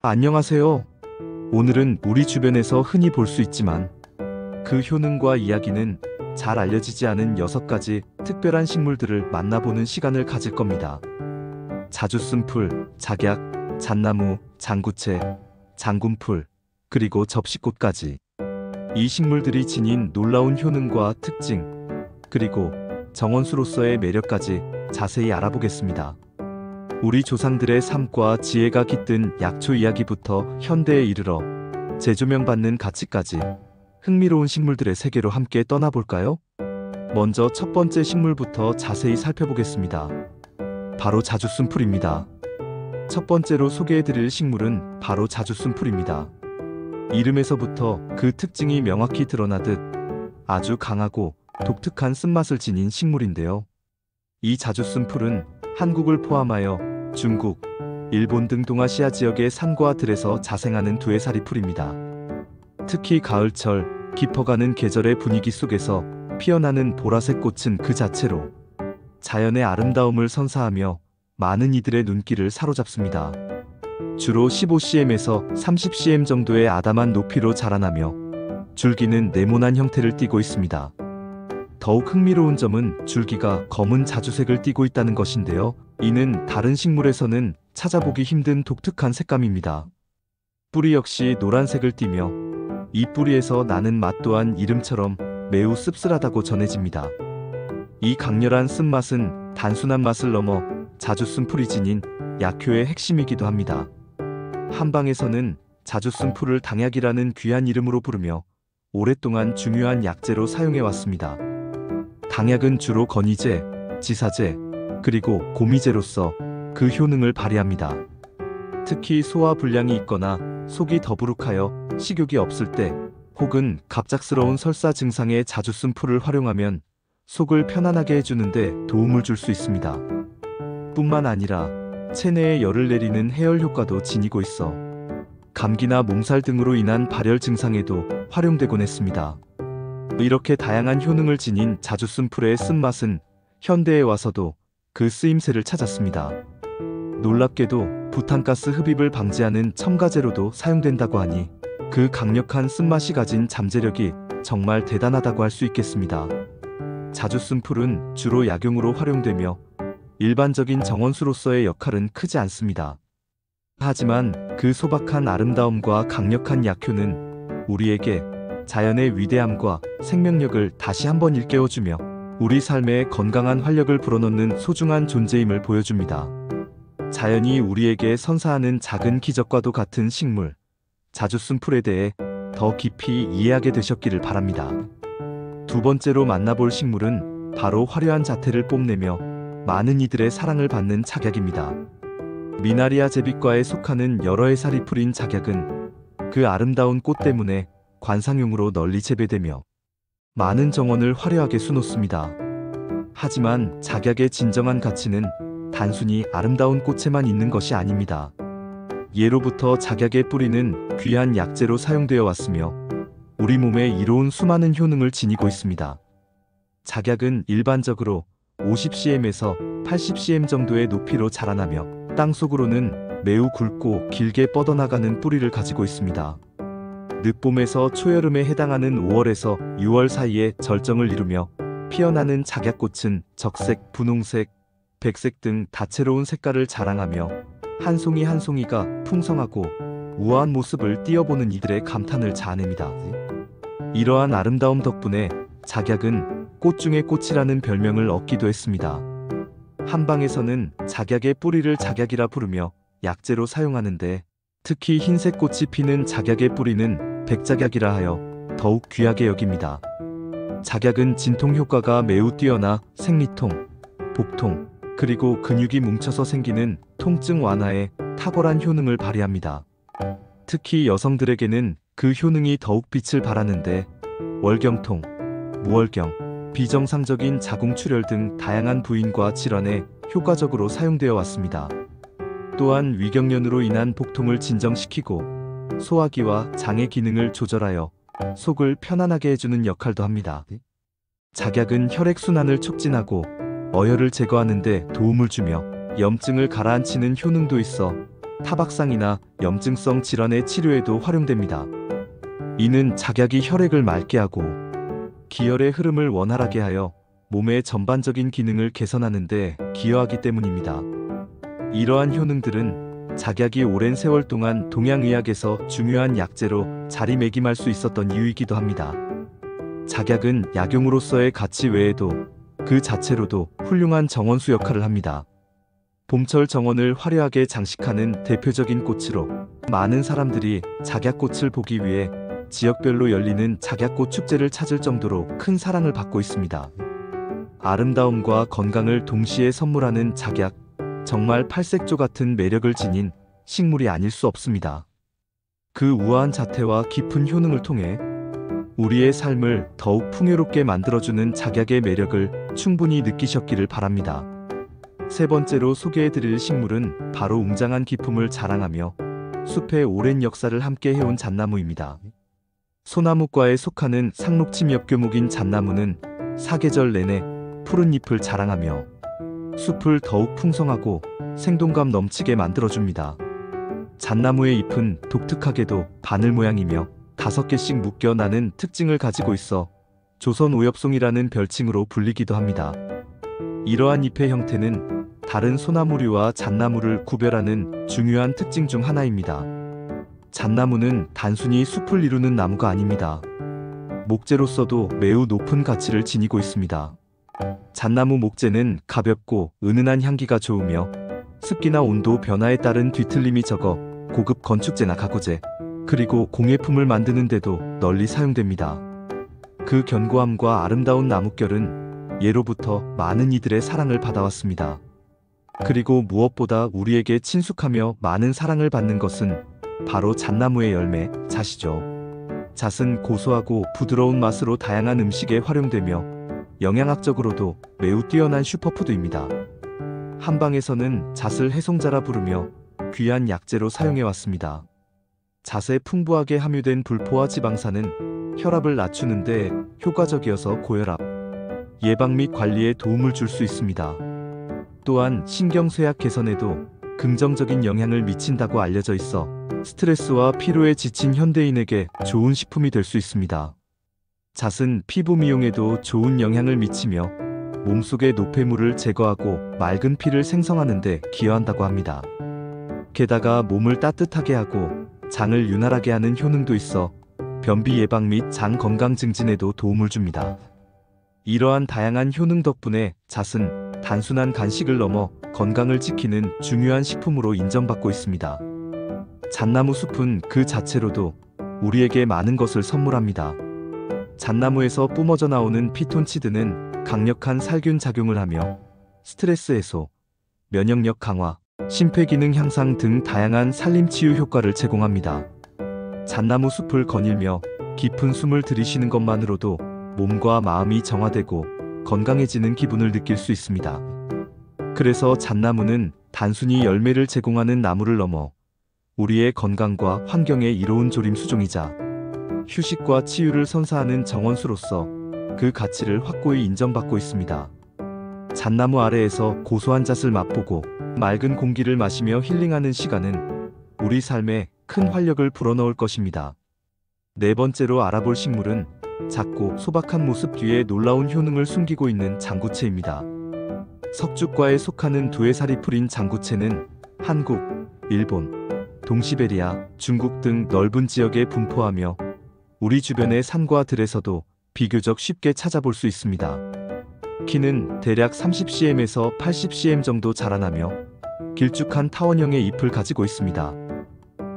안녕하세요. 오늘은 우리 주변에서 흔히 볼 수 있지만 그 효능과 이야기는 잘 알려지지 않은 6가지 특별한 식물들을 만나보는 시간을 가질 겁니다. 자주 쓴 풀, 작약, 잣나무, 장구채, 장군풀, 그리고 접시꽃까지. 이 식물들이 지닌 놀라운 효능과 특징, 그리고 정원수로서의 매력까지 자세히 알아보겠습니다. 우리 조상들의 삶과 지혜가 깃든 약초 이야기부터 현대에 이르러 재조명받는 가치까지 흥미로운 식물들의 세계로 함께 떠나볼까요? 먼저 첫 번째 식물부터 자세히 살펴보겠습니다. 바로 자주쓴 풀입니다. 첫 번째로 소개해드릴 식물은 바로 자주쓴 풀입니다. 이름에서부터 그 특징이 명확히 드러나듯 아주 강하고 독특한 쓴맛을 지닌 식물인데요. 이 자주쓴 풀은 한국을 포함하여 중국, 일본 등 동아시아 지역의 산과 들에서 자생하는 두해살이 풀입니다. 특히 가을철 깊어가는 계절의 분위기 속에서 피어나는 보라색 꽃은 그 자체로 자연의 아름다움을 선사하며 많은 이들의 눈길을 사로잡습니다. 주로 15cm에서 30cm 정도의 아담한 높이로 자라나며 줄기는 네모난 형태를 띠고 있습니다. 더욱 흥미로운 점은 줄기가 검은 자주색을 띠고 있다는 것인데요. 이는 다른 식물에서는 찾아보기 힘든 독특한 색감입니다. 뿌리 역시 노란색을 띠며 이 뿌리에서 나는 맛 또한 이름처럼 매우 씁쓸하다고 전해집니다. 이 강렬한 쓴맛은 단순한 맛을 넘어 자주쓴 풀이 지닌 약효의 핵심이기도 합니다. 한방에서는 자주쓴 풀을 당약이라는 귀한 이름으로 부르며 오랫동안 중요한 약재로 사용해왔습니다. 당약은 주로 건의제, 지사제, 그리고 고미제로서 그 효능을 발휘합니다. 특히 소화 불량이 있거나 속이 더부룩하여 식욕이 없을 때 혹은 갑작스러운 설사 증상에 자주쓴 풀을 활용하면 속을 편안하게 해주는데 도움을 줄 수 있습니다. 뿐만 아니라 체내에 열을 내리는 해열 효과도 지니고 있어 감기나 몸살 등으로 인한 발열 증상에도 활용되곤 했습니다. 이렇게 다양한 효능을 지닌 자주쓴 풀의 쓴맛은 현대에 와서도 그 쓰임새를 찾았습니다. 놀랍게도 부탄가스 흡입을 방지하는 첨가제로도 사용된다고 하니 그 강력한 쓴맛이 가진 잠재력이 정말 대단하다고 할 수 있겠습니다. 자주쓴 풀은 주로 약용으로 활용되며 일반적인 정원수로서의 역할은 크지 않습니다. 하지만 그 소박한 아름다움과 강력한 약효는 우리에게 자연의 위대함과 생명력을 다시 한번 일깨워주며 우리 삶에 건강한 활력을 불어넣는 소중한 존재임을 보여줍니다. 자연이 우리에게 선사하는 작은 기적과도 같은 식물, 자주쓴 풀에 대해 더 깊이 이해하게 되셨기를 바랍니다. 두 번째로 만나볼 식물은 바로 화려한 자태를 뽐내며 많은 이들의 사랑을 받는 작약입니다. 미나리아 제비과에 속하는 여러 해살이 풀인 작약은 그 아름다운 꽃 때문에 관상용으로 널리 재배되며 많은 정원을 화려하게 수놓습니다. 하지만 작약의 진정한 가치는 단순히 아름다운 꽃에만 있는 것이 아닙니다. 예로부터 작약의 뿌리는 귀한 약재로 사용되어 왔으며 우리 몸에 이로운 수많은 효능을 지니고 있습니다. 작약은 일반적으로 50cm에서 80cm 정도의 높이로 자라나며 땅속으로는 매우 굵고 길게 뻗어나가는 뿌리를 가지고 있습니다. 늦봄에서 초여름에 해당하는 5월에서 6월 사이에 절정을 이루며 피어나는 작약꽃은 적색, 분홍색, 백색 등 다채로운 색깔을 자랑하며 한 송이 한 송이가 풍성하고 우아한 모습을 띄어보는 이들의 감탄을 자아냅니다. 이러한 아름다움 덕분에 작약은 꽃 중의 꽃이라는 별명을 얻기도 했습니다. 한방에서는 작약의 뿌리를 작약이라 부르며 약재로 사용하는데 특히 흰색 꽃이 피는 작약의 뿌리는 백작약이라 하여 더욱 귀하게 여깁니다. 작약은 진통 효과가 매우 뛰어나 생리통, 복통, 그리고 근육이 뭉쳐서 생기는 통증 완화에 탁월한 효능을 발휘합니다. 특히 여성들에게는 그 효능이 더욱 빛을 발하는데 월경통, 무월경, 비정상적인 자궁출혈 등 다양한 부인과 질환에 효과적으로 사용되어 왔습니다. 또한 위경련으로 인한 복통을 진정시키고 소화기와 장의 기능을 조절하여 속을 편안하게 해주는 역할도 합니다. 작약은 혈액순환을 촉진하고 어혈을 제거하는 데 도움을 주며 염증을 가라앉히는 효능도 있어 타박상이나 염증성 질환의 치료에도 활용됩니다. 이는 작약이 혈액을 맑게 하고 기혈의 흐름을 원활하게 하여 몸의 전반적인 기능을 개선하는 데 기여하기 때문입니다. 이러한 효능들은 작약이 오랜 세월 동안 동양의학에서 중요한 약재로 자리매김할 수 있었던 이유이기도 합니다. 작약은 약용으로서의 가치 외에도 그 자체로도 훌륭한 정원수 역할을 합니다. 봄철 정원을 화려하게 장식하는 대표적인 꽃으로 많은 사람들이 작약꽃을 보기 위해 지역별로 열리는 작약꽃 축제를 찾을 정도로 큰 사랑을 받고 있습니다. 아름다움과 건강을 동시에 선물하는 작약, 정말 팔색조 같은 매력을 지닌 식물이 아닐 수 없습니다. 그 우아한 자태와 깊은 효능을 통해 우리의 삶을 더욱 풍요롭게 만들어주는 작약의 매력을 충분히 느끼셨기를 바랍니다. 세 번째로 소개해드릴 식물은 바로 웅장한 기품을 자랑하며 숲의 오랜 역사를 함께 해온 잣나무입니다. 소나무과에 속하는 상록침엽교목인 잣나무는 사계절 내내 푸른 잎을 자랑하며 숲을 더욱 풍성하고 생동감 넘치게 만들어줍니다. 잣나무의 잎은 독특하게도 바늘 모양이며 5개씩 묶여 나는 특징을 가지고 있어 조선 오엽송이라는 별칭으로 불리기도 합니다. 이러한 잎의 형태는 다른 소나무류와 잣나무를 구별하는 중요한 특징 중 하나입니다. 잣나무는 단순히 숲을 이루는 나무가 아닙니다. 목재로서도 매우 높은 가치를 지니고 있습니다. 잣나무 목재는 가볍고 은은한 향기가 좋으며 습기나 온도 변화에 따른 뒤틀림이 적어 고급 건축재나 가구재, 그리고 공예품을 만드는 데도 널리 사용됩니다. 그 견고함과 아름다운 나뭇결은 예로부터 많은 이들의 사랑을 받아왔습니다. 그리고 무엇보다 우리에게 친숙하며 많은 사랑을 받는 것은 바로 잣나무의 열매, 잣이죠. 잣은 고소하고 부드러운 맛으로 다양한 음식에 활용되며 영양학적으로도 매우 뛰어난 슈퍼푸드입니다. 한방에서는 잣을 해송자라 부르며 귀한 약재로 사용해왔습니다. 잣에 풍부하게 함유된 불포화 지방산은 혈압을 낮추는 데 효과적이어서 고혈압 예방 및 관리에 도움을 줄 수 있습니다. 또한 신경쇠약 개선에도 긍정적인 영향을 미친다고 알려져 있어 스트레스와 피로에 지친 현대인에게 좋은 식품이 될 수 있습니다. 잣은 피부 미용에도 좋은 영향을 미치며 몸속의 노폐물을 제거하고 맑은 피를 생성하는 데 기여한다고 합니다. 게다가 몸을 따뜻하게 하고 장을 윤활하게 하는 효능도 있어 변비 예방 및 장 건강 증진에도 도움을 줍니다. 이러한 다양한 효능 덕분에 잣은 단순한 간식을 넘어 건강을 지키는 중요한 식품으로 인정받고 있습니다. 잣나무 숲은 그 자체로도 우리에게 많은 것을 선물합니다. 잣나무에서 뿜어져 나오는 피톤치드는 강력한 살균 작용을 하며 스트레스 해소, 면역력 강화, 심폐기능 향상 등 다양한 산림치유 효과를 제공합니다. 잣나무 숲을 거닐며 깊은 숨을 들이쉬는 것만으로도 몸과 마음이 정화되고 건강해지는 기분을 느낄 수 있습니다. 그래서 잣나무는 단순히 열매를 제공하는 나무를 넘어 우리의 건강과 환경에 이로운 조림 수종이자 휴식과 치유를 선사하는 정원수로서 그 가치를 확고히 인정받고 있습니다. 잣나무 아래에서 고소한 잣을 맛보고 맑은 공기를 마시며 힐링하는 시간은 우리 삶에 큰 활력을 불어넣을 것입니다. 네 번째로 알아볼 식물은 작고 소박한 모습 뒤에 놀라운 효능을 숨기고 있는 장구채입니다. 석죽과에 속하는 두해살이 풀인 장구채는 한국, 일본, 동시베리아, 중국 등 넓은 지역에 분포하며 우리 주변의 산과 들에서도 비교적 쉽게 찾아볼 수 있습니다. 키는 대략 30cm에서 80cm 정도 자라나며 길쭉한 타원형의 잎을 가지고 있습니다.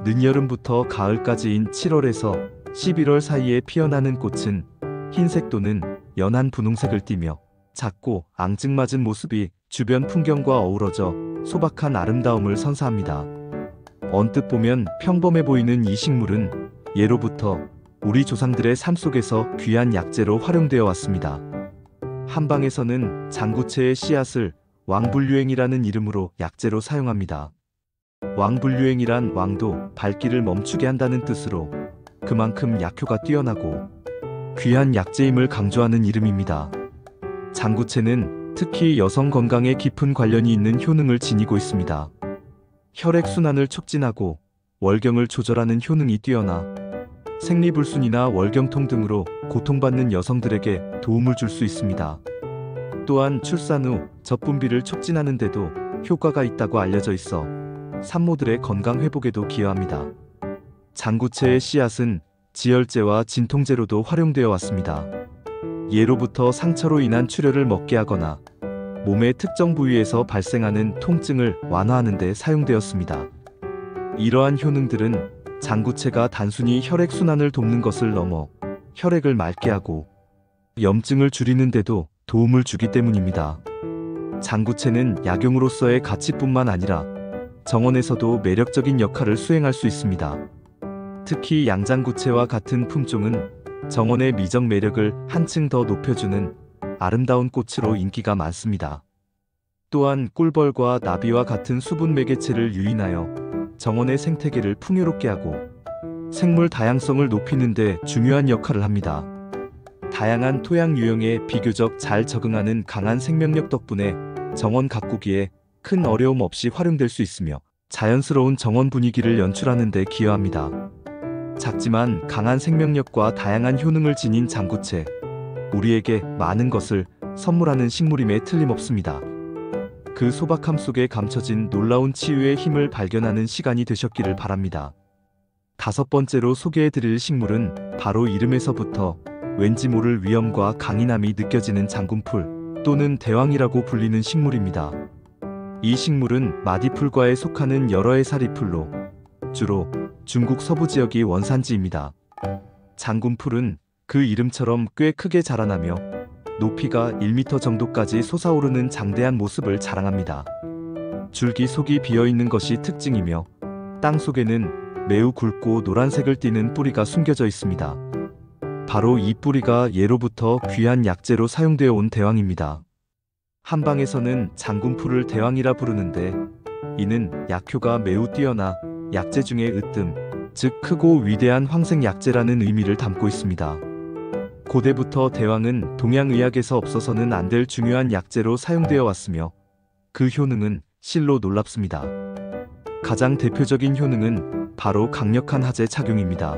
늦여름부터 가을까지인 7월에서 11월 사이에 피어나는 꽃은 흰색 또는 연한 분홍색을 띠며 작고 앙증맞은 모습이 주변 풍경과 어우러져 소박한 아름다움을 선사합니다. 언뜻 보면 평범해 보이는 이 식물은 예로부터 우리 조상들의 삶 속에서 귀한 약재로 활용되어 왔습니다. 한방에서는 장구채의 씨앗을 왕불유행이라는 이름으로 약재로 사용합니다. 왕불유행이란 왕도 발길을 멈추게 한다는 뜻으로 그만큼 약효가 뛰어나고 귀한 약재임을 강조하는 이름입니다. 장구채는 특히 여성 건강에 깊은 관련이 있는 효능을 지니고 있습니다. 혈액순환을 촉진하고 월경을 조절하는 효능이 뛰어나 생리불순이나 월경통 등으로 고통받는 여성들에게 도움을 줄 수 있습니다. 또한 출산 후 젖분비를 촉진하는 데도 효과가 있다고 알려져 있어 산모들의 건강 회복에도 기여합니다. 장구채의 씨앗은 지혈제와 진통제로도 활용되어 왔습니다. 예로부터 상처로 인한 출혈을 먹게 하거나 몸의 특정 부위에서 발생하는 통증을 완화하는 데 사용되었습니다. 이러한 효능들은 장구채가 단순히 혈액순환을 돕는 것을 넘어 혈액을 맑게 하고 염증을 줄이는 데도 도움을 주기 때문입니다. 장구채는 약용으로서의 가치뿐만 아니라 정원에서도 매력적인 역할을 수행할 수 있습니다. 특히 양장구채와 같은 품종은 정원의 미적 매력을 한층 더 높여주는 아름다운 꽃으로 인기가 많습니다. 또한 꿀벌과 나비와 같은 수분 매개체를 유인하여 정원의 생태계를 풍요롭게 하고 생물 다양성을 높이는 데 중요한 역할을 합니다. 다양한 토양 유형에 비교적 잘 적응하는 강한 생명력 덕분에 정원 가꾸기에 큰 어려움 없이 활용될 수 있으며 자연스러운 정원 분위기를 연출하는 데 기여합니다. 작지만 강한 생명력과 다양한 효능을 지닌 장구채, 우리에게 많은 것을 선물하는 식물임에 틀림없습니다. 그 소박함 속에 감춰진 놀라운 치유의 힘을 발견하는 시간이 되셨기를 바랍니다. 5번째로 소개해드릴 식물은 바로 이름에서부터 왠지 모를 위엄과 강인함이 느껴지는 장군풀 또는 대왕이라고 불리는 식물입니다. 이 식물은 마디풀과에 속하는 여러 해살이풀로 주로 중국 서부 지역이 원산지입니다. 장군풀은 그 이름처럼 꽤 크게 자라나며 높이가 1m 정도까지 솟아오르는 장대한 모습을 자랑합니다. 줄기 속이 비어있는 것이 특징이며 땅 속에는 매우 굵고 노란색을 띠는 뿌리가 숨겨져 있습니다. 바로 이 뿌리가 예로부터 귀한 약재로 사용되어 온 대왕입니다. 한방에서는 장군풀을 대왕이라 부르는데 이는 약효가 매우 뛰어나 약재 중에 으뜸, 즉 크고 위대한 황색약재라는 의미를 담고 있습니다. 고대부터 대왕은 동양의학에서 없어서는 안 될 중요한 약재로 사용되어 왔으며 그 효능은 실로 놀랍습니다. 가장 대표적인 효능은 바로 강력한 하제 착용입니다.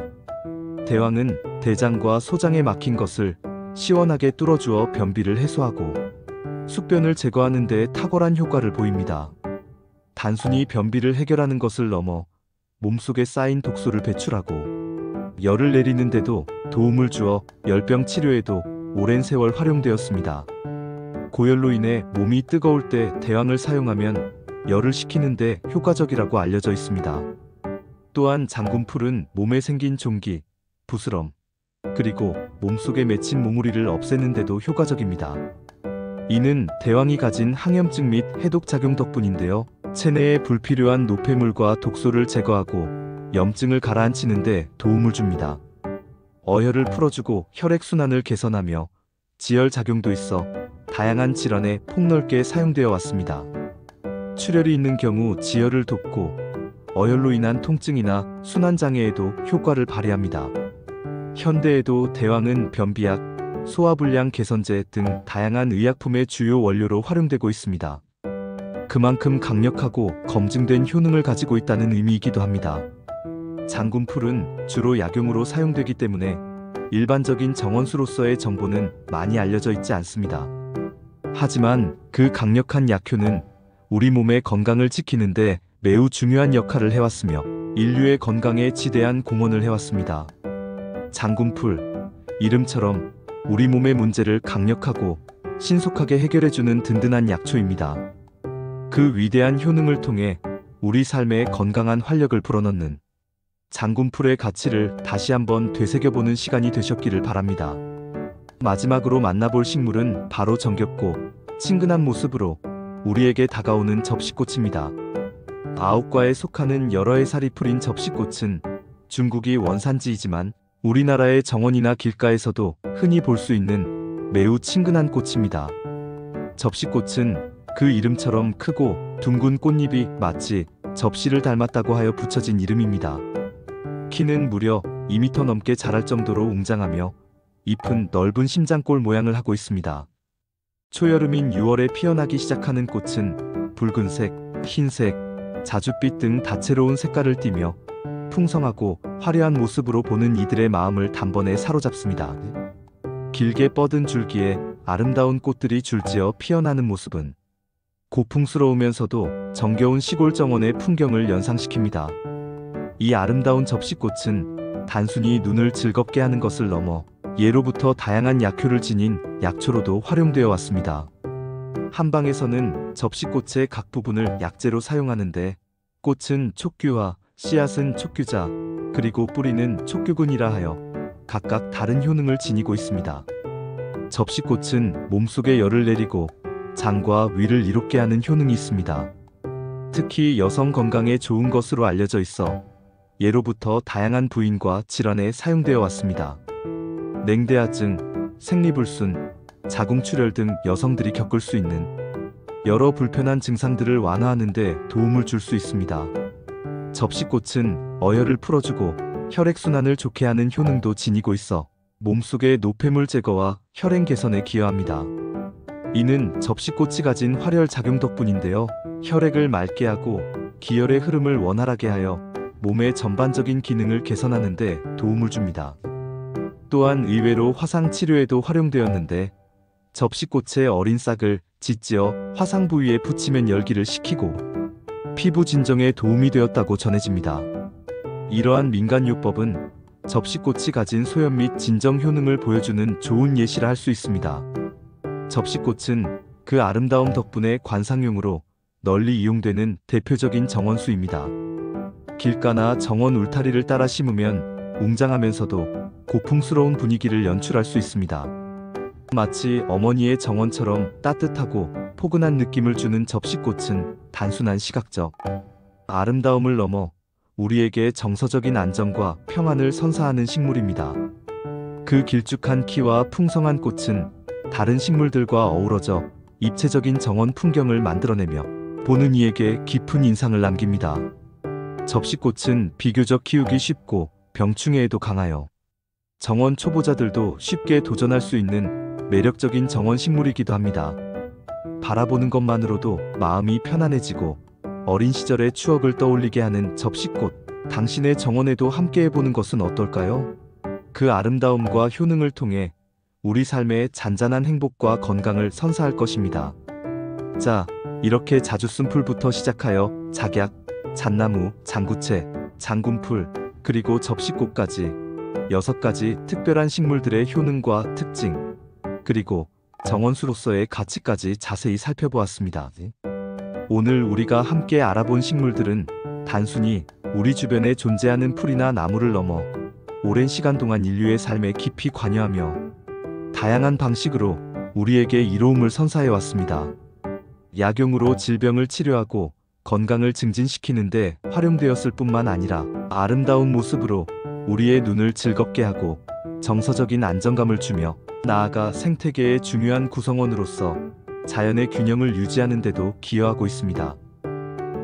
대왕은 대장과 소장에 막힌 것을 시원하게 뚫어주어 변비를 해소하고 숙변을 제거하는 데 탁월한 효과를 보입니다. 단순히 변비를 해결하는 것을 넘어 몸속에 쌓인 독소를 배출하고 열을 내리는 데도 도움을 주어 열병 치료에도 오랜 세월 활용되었습니다. 고열로 인해 몸이 뜨거울 때 대왕을 사용하면 열을 식히는 데 효과적이라고 알려져 있습니다. 또한 장군풀은 몸에 생긴 종기, 부스럼, 그리고 몸속에 맺힌 몽우리를 없애는 데도 효과적입니다. 이는 대왕이 가진 항염증 및 해독작용 덕분인데요. 체내에 불필요한 노폐물과 독소를 제거하고 염증을 가라앉히는 데 도움을 줍니다. 어혈을 풀어주고 혈액순환을 개선하며 지혈작용도 있어 다양한 질환에 폭넓게 사용되어 왔습니다. 출혈이 있는 경우 지혈을 돕고 어혈로 인한 통증이나 순환장애에도 효과를 발휘합니다. 현대에도 대왕은 변비약, 소화불량 개선제 등 다양한 의약품의 주요 원료로 활용되고 있습니다. 그만큼 강력하고 검증된 효능을 가지고 있다는 의미이기도 합니다. 장군풀은 주로 약용으로 사용되기 때문에 일반적인 정원수로서의 정보는 많이 알려져 있지 않습니다. 하지만 그 강력한 약효는 우리 몸의 건강을 지키는데 매우 중요한 역할을 해왔으며 인류의 건강에 지대한 공헌을 해왔습니다. 장군풀, 이름처럼 우리 몸의 문제를 강력하고 신속하게 해결해주는 든든한 약초입니다. 그 위대한 효능을 통해 우리 삶에 건강한 활력을 불어넣는 장군풀의 가치를 다시 한번 되새겨보는 시간이 되셨기를 바랍니다. 마지막으로 만나볼 식물은 바로 정겹고 친근한 모습으로 우리에게 다가오는 접시꽃입니다. 아홉과에 속하는 여러 해살이 풀인 접시꽃은 중국이 원산지이지만 우리나라의 정원이나 길가에서도 흔히 볼 수 있는 매우 친근한 꽃입니다. 접시꽃은 그 이름처럼 크고 둥근 꽃잎이 마치 접시를 닮았다고 하여 붙여진 이름입니다. 키는 무려 2m 넘게 자랄 정도로 웅장하며 잎은 넓은 심장골 모양을 하고 있습니다. 초여름인 6월에 피어나기 시작하는 꽃은 붉은색, 흰색, 자줏빛 등 다채로운 색깔을 띠며 풍성하고 화려한 모습으로 보는 이들의 마음을 단번에 사로잡습니다. 길게 뻗은 줄기에 아름다운 꽃들이 줄지어 피어나는 모습은 고풍스러우면서도 정겨운 시골 정원의 풍경을 연상시킵니다. 이 아름다운 접시꽃은 단순히 눈을 즐겁게 하는 것을 넘어 예로부터 다양한 약효를 지닌 약초로도 활용되어 왔습니다. 한방에서는 접시꽃의 각 부분을 약재로 사용하는데 꽃은 촉규와 씨앗은 촉규자, 그리고 뿌리는 촉규근이라 하여 각각 다른 효능을 지니고 있습니다. 접시꽃은 몸속에 열을 내리고 장과 위를 이롭게 하는 효능이 있습니다. 특히 여성 건강에 좋은 것으로 알려져 있어 예로부터 다양한 부인과 질환에 사용되어 왔습니다. 냉대하증, 생리불순, 자궁출혈 등 여성들이 겪을 수 있는 여러 불편한 증상들을 완화하는 데 도움을 줄 수 있습니다. 접시꽃은 어혈을 풀어주고 혈액순환을 좋게 하는 효능도 지니고 있어 몸속의 노폐물 제거와 혈행 개선에 기여합니다. 이는 접시꽃이 가진 활혈 작용 덕분인데요. 혈액을 맑게 하고 기혈의 흐름을 원활하게 하여 몸의 전반적인 기능을 개선하는 데 도움을 줍니다. 또한 의외로 화상 치료에도 활용되었는데 접시꽃의 어린 싹을 짓지어 화상 부위에 붙이면 열기를 식히고 피부 진정에 도움이 되었다고 전해집니다. 이러한 민간요법은 접시꽃이 가진 소염 및 진정 효능을 보여주는 좋은 예시라 할 수 있습니다. 접시꽃은 그 아름다움 덕분에 관상용으로 널리 이용되는 대표적인 정원수입니다. 길가나 정원 울타리를 따라 심으면 웅장하면서도 고풍스러운 분위기를 연출할 수 있습니다. 마치 어머니의 정원처럼 따뜻하고 포근한 느낌을 주는 접시꽃은 단순한 시각적 아름다움을 넘어 우리에게 정서적인 안정과 평안을 선사하는 식물입니다. 그 길쭉한 키와 풍성한 꽃은 다른 식물들과 어우러져 입체적인 정원 풍경을 만들어내며 보는 이에게 깊은 인상을 남깁니다. 접시꽃은 비교적 키우기 쉽고 병충해에도 강하여 정원 초보자들도 쉽게 도전할 수 있는 매력적인 정원 식물이기도 합니다. 바라보는 것만으로도 마음이 편안해지고 어린 시절의 추억을 떠올리게 하는 접시꽃, 당신의 정원에도 함께 해보는 것은 어떨까요? 그 아름다움과 효능을 통해 우리 삶에 잔잔한 행복과 건강을 선사할 것입니다. 자, 이렇게 자주순풀부터 시작하여 작약, 잣나무, 장구채, 장군풀, 그리고 접시꽃까지 6가지 특별한 식물들의 효능과 특징, 그리고 정원수로서의 가치까지 자세히 살펴보았습니다. 오늘 우리가 함께 알아본 식물들은 단순히 우리 주변에 존재하는 풀이나 나무를 넘어 오랜 시간 동안 인류의 삶에 깊이 관여하며 다양한 방식으로 우리에게 이로움을 선사해 왔습니다. 약용으로 질병을 치료하고 건강을 증진시키는 데 활용되었을 뿐만 아니라 아름다운 모습으로 우리의 눈을 즐겁게 하고 정서적인 안정감을 주며 나아가 생태계의 중요한 구성원으로서 자연의 균형을 유지하는 데도 기여하고 있습니다.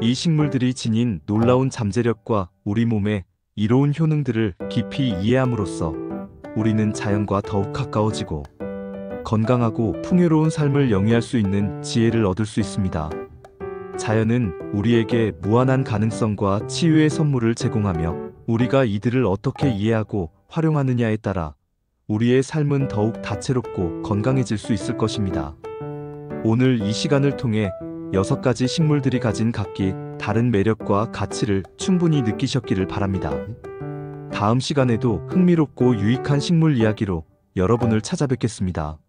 이 식물들이 지닌 놀라운 잠재력과 우리 몸의 이로운 효능들을 깊이 이해함으로써 우리는 자연과 더욱 가까워지고 건강하고 풍요로운 삶을 영위할 수 있는 지혜를 얻을 수 있습니다. 자연은 우리에게 무한한 가능성과 치유의 선물을 제공하며 우리가 이들을 어떻게 이해하고 활용하느냐에 따라 우리의 삶은 더욱 다채롭고 건강해질 수 있을 것입니다. 오늘 이 시간을 통해 6가지 식물들이 가진 각기 다른 매력과 가치를 충분히 느끼셨기를 바랍니다. 다음 시간에도 흥미롭고 유익한 식물 이야기로 여러분을 찾아뵙겠습니다.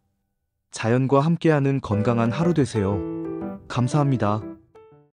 자연과 함께하는 건강한 하루 되세요. 감사합니다.